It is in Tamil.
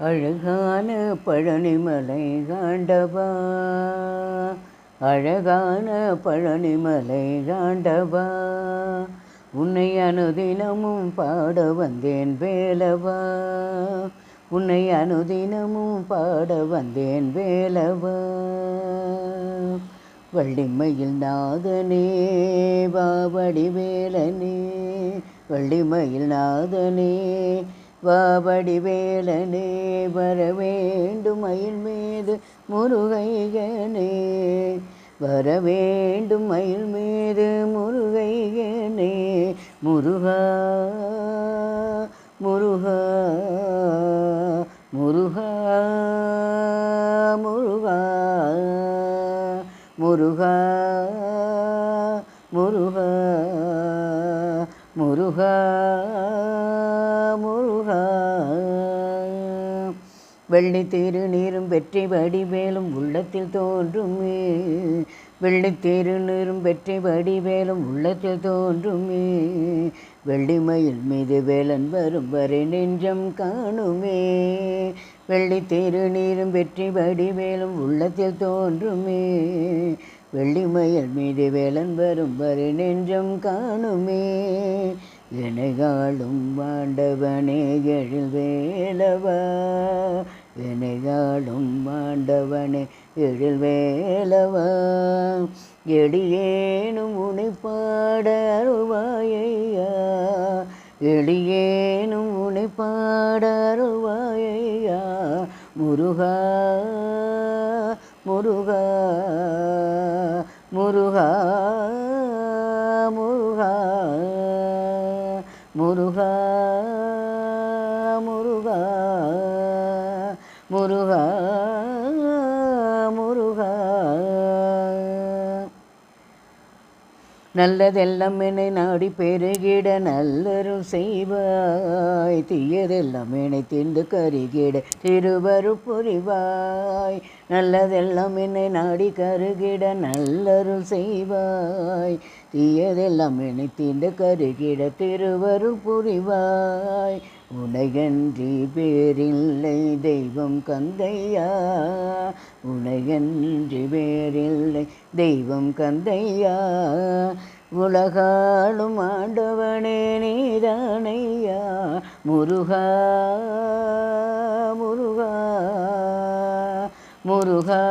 அழகான பழனிமலை ஆண்டவா, அழகான பழனிமலை ஆண்டவா, உன்னை அனுதினமும் பாட வந்தேன் வேலவா, உன்னை அனுதினமும் பாட வந்தேன் வேலவா. வள்ளிமயில் நாதனே வாவடிவேலனே, வள்ளிமயில் நாதனே வாவடிவேலனே, வரவேண்டும் மயில் மீது முருகையனே, வரவேண்டும் மயில் மீது முருகையனே, முருகா முருகா முருகா முருகா முருகா முருகா முருகா முருகா. வெள்ளி திருநீரும் வெற்றி வடிவேலும் உள்ளத்தில் தோன்றுமே, வெள்ளி திருநீரும் வெற்றி வடிவேலும் உள்ளத்தில் தோன்றுமே, வெள்ளிமயில் மீது வேலன் வரும் வரை நெஞ்சம் காணுமே, வெள்ளி திருநீரும் வெற்றி வடிவேலும் உள்ளத்தில் தோன்றுமே, வெள்ளிமயில் மீது வேலன் வரும் வரை நெஞ்சம் காணுமே, எனைகாலும் ஆண்டவனே எழில் வேலவா, எனைகாலும் ஆண்டவனே எழில் வேலவா, எளியேனும் உனை பாட அருள்வாயையா, எளியேனும் உனை பாட அருள்வாயையா, முருகா முருகா முருகா முருகா முருகா முருகா முருகா முருகா. நல்லதெல்லாம் என்னை நாடி பெருகிட நல்லருள் செய்வாய், தீயதெல்லாம் என்னை திண்டு கருகிட திருவருள் புரிவாய், நல்லதெல்லாம் என்னை நாடி கருகிட நல்லருள் செய்வாய், தீயதெல்லாம் என்னை திண்டு கருகிட திருவருள் புரிவாய், உனையன்றி பேரில்லை தெய்வம் கந்தையா, உனையன்றி பேரில்லை தெய்வம் கந்தையா, உலகாளும் ஆண்டவனே நீதானையா, முருகா முருகா முருகா